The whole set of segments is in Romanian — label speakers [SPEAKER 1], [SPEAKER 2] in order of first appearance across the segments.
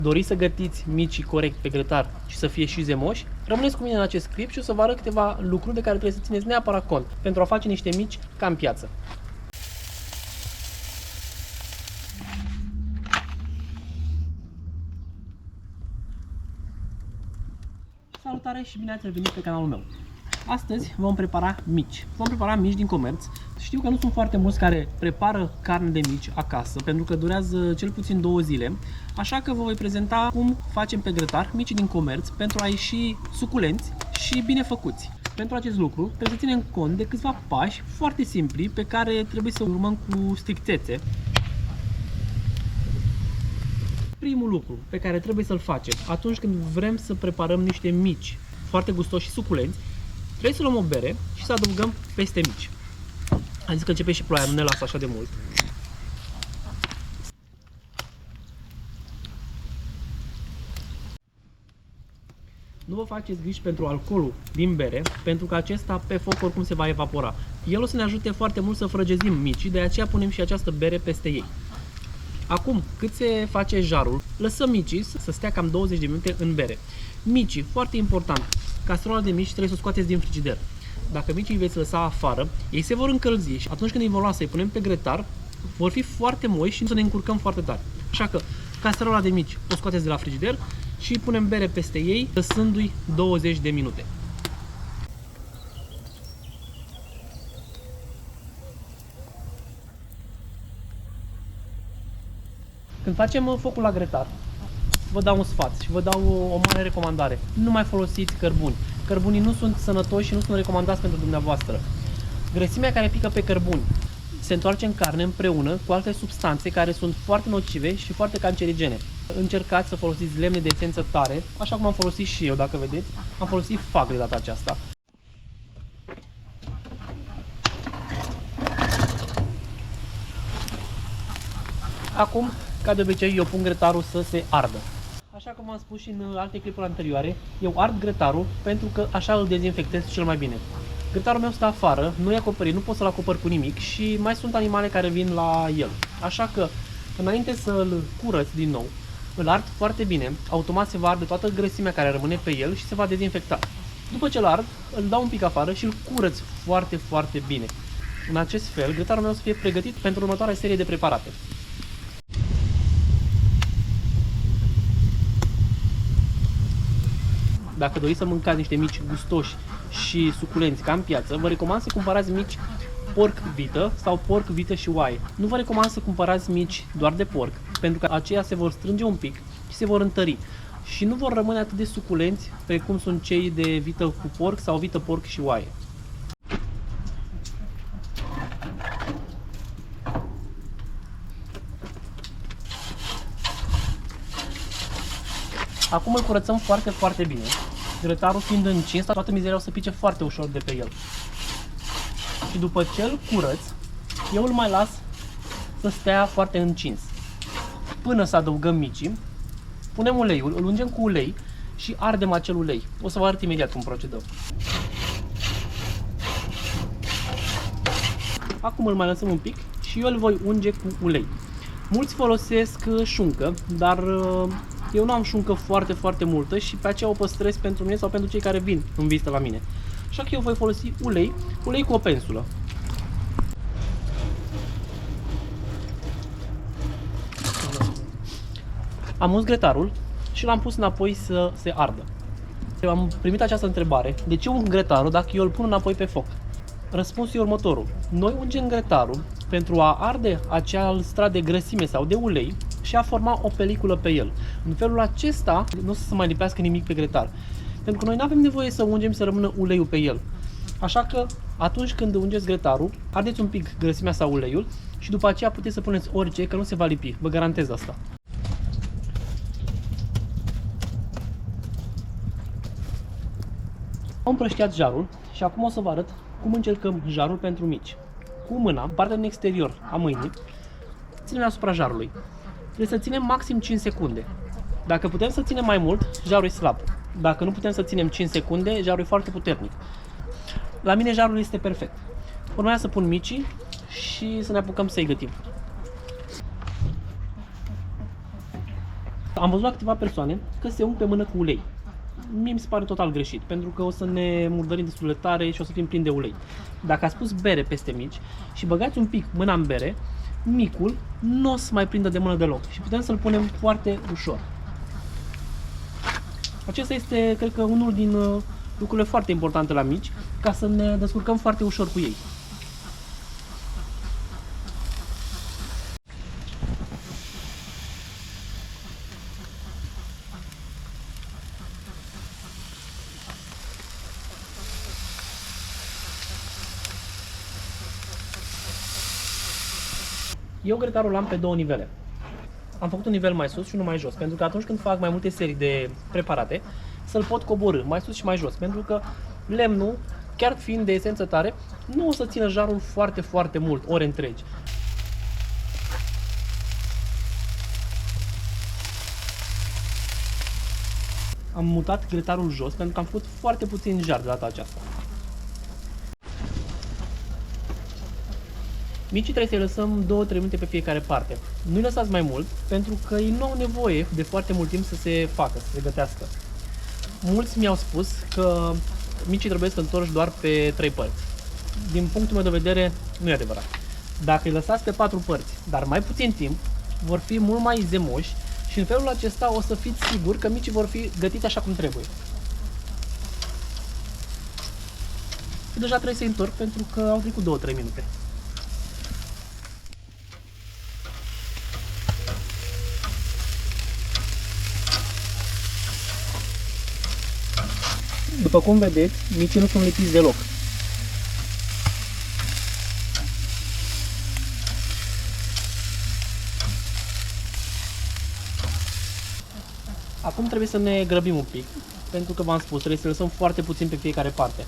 [SPEAKER 1] Doriți să gătiți micii corect pe grătar și să fie și zemoși? Rămâneți cu mine în acest clip și o să vă arăt câteva lucruri de care trebuie să țineți neapărat cont pentru a face niște mici ca în piață. Salutare și bine ați revenit pe canalul meu. Astăzi vom prepara mici. Vom prepara mici din comerț. Știu că nu sunt foarte mulți care prepară carne de mici acasă, pentru că durează cel puțin 2 zile. Așa că vă voi prezenta cum facem pe grătar mici din comerț pentru a ieși suculenți și bine făcuți. Pentru acest lucru trebuie să ținem cont de câțiva pași foarte simpli pe care trebuie să urmăm cu strictețe. Primul lucru pe care trebuie să-l facem atunci când vrem să preparăm niște mici foarte gustoși și suculenți, trebuie să luăm o bere și să adăugăm peste mici. Am zis că începe și ploaia, nu ne lasă așa de mult. Nu vă faceți griji pentru alcoolul din bere, pentru că acesta pe foc oricum se va evapora. El o să ne ajute foarte mult să frăgezim micii, de aceea punem și această bere peste ei. Acum, cât se face jarul, lăsăm micii să stea cam 20 de minute în bere. Micii, foarte important, castrola de mici trebuie să o scoateți din frigider. Dacă micii îi veți lăsa afară, ei se vor încălzi și atunci când îi vom lua să-i punem pe grătar, vor fi foarte moi și să ne încurcăm foarte tare. Așa că castrola de mici o scoateți de la frigider și punem bere peste ei, lăsându-i 20 de minute. Când facem focul la grătar, vă dau un sfat și vă dau o mare recomandare. Nu mai folosiți cărbuni. Cărbunii nu sunt sănătoși și nu sunt recomandați pentru dumneavoastră. Grăsimea care pică pe cărbuni se întoarce în carne împreună cu alte substanțe care sunt foarte nocive și foarte cancerigene. Încercați să folosiți lemne de esență tare, așa cum am folosit și eu, dacă vedeți. Am folosit fag de data aceasta. Acum, ca de obicei, eu pun grătarul să se ardă. Așa cum am spus și în alte clipuri anterioare, eu ard grătarul pentru că așa îl dezinfectez cel mai bine. Grătarul meu stă afară, nu e acoperit, nu pot să-l acopăr cu nimic și mai sunt animale care vin la el. Așa că, înainte să-l curăț din nou, îl ard foarte bine, automat se va arde toată grăsimea care rămâne pe el și se va dezinfecta. După ce îl ard, îl dau un pic afară și îl curăț foarte, foarte bine. În acest fel, grătarul meu să fie pregătit pentru următoarea serie de preparate. Dacă doriți să mâncați niște mici gustoși și suculenți ca în piață, vă recomand să cumpărați mici porc-vită sau porc-vită și oaie. Nu vă recomand să cumpărați mici doar de porc, pentru că aceia se vor strânge un pic și se vor întări și nu vor rămâne atât de suculenți precum sunt cei de vită cu porc sau vită porc și oaie. Acum îl curățăm foarte, foarte bine. Grătarul fiind încins, toată mizeria o să pice foarte ușor de pe el. Și după ce îl curăț, eu îl mai las să stea foarte încins. Până să adăugăm micii, punem uleiul, îl ungem cu ulei și ardem acel ulei. O să vă arăt imediat cum procedăm. Acum îl mai lăsăm un pic și eu îl voi unge cu ulei. Mulți folosesc șuncă, dar eu nu am șuncă foarte, foarte multă și pe aceea o păstrez pentru mine sau pentru cei care vin în vizită la mine. Așa că eu voi folosi ulei cu o pensulă. Am uns grătarul și l-am pus înapoi să se ardă. Am primit această întrebare: de ce ung grătarul dacă eu îl pun înapoi pe foc? Răspunsul e următorul. Noi ungem grătarul pentru a arde acel strat de grăsime sau de ulei și a forma o peliculă pe el. În felul acesta nu o să se mai lipească nimic pe grătar. Pentru că noi nu avem nevoie să ungem să rămână uleiul pe el. Așa că atunci când ungeți grătarul, ardeți un pic grăsimea sau uleiul și după aceea puteți să puneți orice, că nu se va lipi. Vă garantez asta. Am împrăștiat jarul și acum o să vă arăt cum încercăm jarul pentru mici. Cu mâna, partea din exterior a mâinii, ținem asupra jarului. Trebuie să ținem maxim 5 secunde. Dacă putem să ținem mai mult, jarul e slab. Dacă nu putem să ținem 5 secunde, jarul e foarte puternic. La mine jarul este perfect. Urmează să pun micii și să ne apucăm să-i gătim. Am văzut la câteva persoane că se ung pe mână cu ulei. Mie mi se pare total greșit, pentru că o să ne murdărim destul de tare și o să fim plini de ulei. Dacă ați pus bere peste mici și băgați un pic mâna în bere, micul nu o să mai prindă de mână deloc și putem să-l punem foarte ușor. Acesta este, cred că, unul din lucrurile foarte importante la mici, ca să ne descurcăm foarte ușor cu ei. Eu grătarul l-am pe două nivele. Am făcut un nivel mai sus și unul mai jos, pentru că atunci când fac mai multe serii de preparate, să-l pot coborî mai sus și mai jos, pentru că lemnul, chiar fiind de esență tare, nu o să țină jarul foarte, foarte mult, ore întregi. Am mutat grătarul jos pentru că am făcut foarte puțin jar de data aceasta. Micii trebuie să-i lăsăm 2-3 minute pe fiecare parte. Nu-i lăsați mai mult, pentru că ei nu au nevoie de foarte mult timp să se facă, să se gătească. Mulți mi-au spus că micii trebuie să întorci doar pe 3 părți. Din punctul meu de vedere, nu e adevărat. Dacă îi lăsați pe 4 părți, dar mai puțin timp, vor fi mult mai zemoși și în felul acesta o să fiți siguri că micii vor fi gătiți așa cum trebuie. Și deja trebuie să-i întorc pentru că au trecut 2-3 minute. După cum vedeți, micii nu sunt lipiți deloc. Acum trebuie să ne grăbim un pic, pentru că v-am spus, trebuie să lăsăm foarte puțin pe fiecare parte.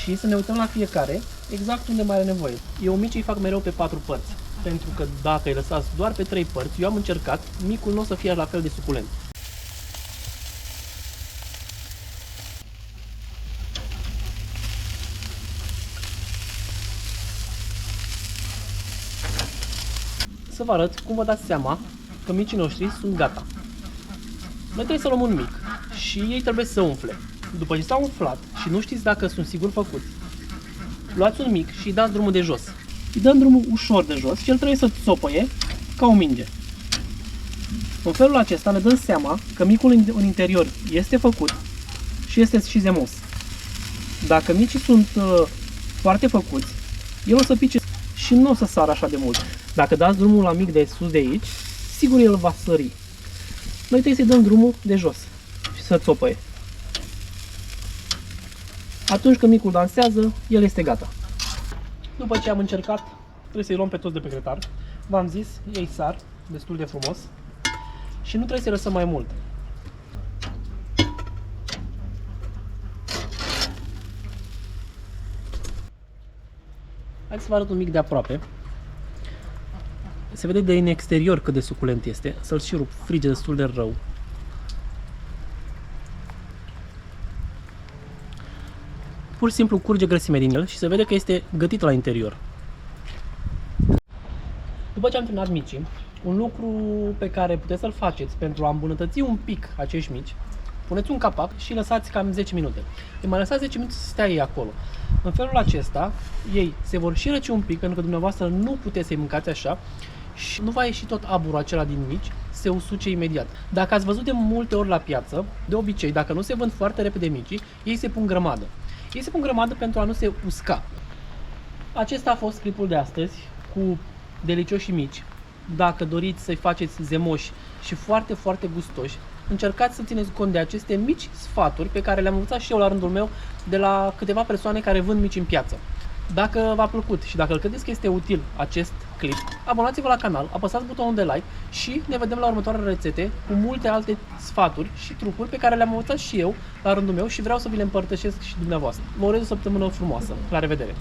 [SPEAKER 1] Și să ne uităm la fiecare, exact unde mai are nevoie. Eu micii îi fac mereu pe 4 părți, pentru că dacă îi lăsați doar pe 3 părți, eu am încercat, micul nu o să fie la fel de suculent. Să vă arăt cum vă dați seama că micii noștri sunt gata. Noi trebuie să luăm un mic și ei trebuie să umfle. După ce s-au umflat și nu știți dacă sunt sigur făcuți, luați un mic și îi dați drumul de jos. Îi dăm drumul ușor de jos și el trebuie să țopăie ca o minge. În felul acesta ne dăm seama că micul în interior este făcut și este și zemos. Dacă micii sunt foarte făcuți, el o să pice și nu o să sară așa de mult. Dacă dați drumul la mic de sus de aici, sigur el va sări. Noi trebuie să-i dăm drumul de jos și să țopăie. Atunci când micul dansează, el este gata. După ce am încercat, trebuie să-i luăm pe toți de pe grătar. V-am zis, ei sar destul de frumos și nu trebuie să-i lăsăm mai mult. Hai să vă arăt un mic de aproape. Se vede de în exterior cât de suculent este. Să-l și rup, frige destul de rău. Pur și simplu curge grăsime din el și se vede că este gătit la interior. După ce am terminat micii, un lucru pe care puteți să-l faceți pentru a îmbunătăți un pic acești mici, puneți un capac și lăsați cam 10 minute. Îi mai lăsați 10 minute să stea ei acolo. În felul acesta, ei se vor și răci un pic, pentru că dumneavoastră nu puteți să-i mâncați așa și nu va ieși tot aburul acela din mici, se usuce imediat. Dacă ați văzut de multe ori la piață, de obicei, dacă nu se vând foarte repede micii, ei se pun grămadă. Ei se pun grămadă pentru a nu se usca. Acesta a fost clipul de astăzi cu delicioși mici. Dacă doriți să-i faceți zemoși și foarte, foarte gustoși, încercați să țineți cont de aceste mici sfaturi pe care le-am învățat și eu la rândul meu de la câteva persoane care vând mici în piață. Dacă v-a plăcut și dacă îl credeți că este util acest clip, abonați-vă la canal, apăsați butonul de like și ne vedem la următoarele rețete cu multe alte sfaturi și trucuri pe care le-am învățat și eu la rândul meu și vreau să vi le împărtășesc și dumneavoastră. Vă urez o săptămână frumoasă. La revedere!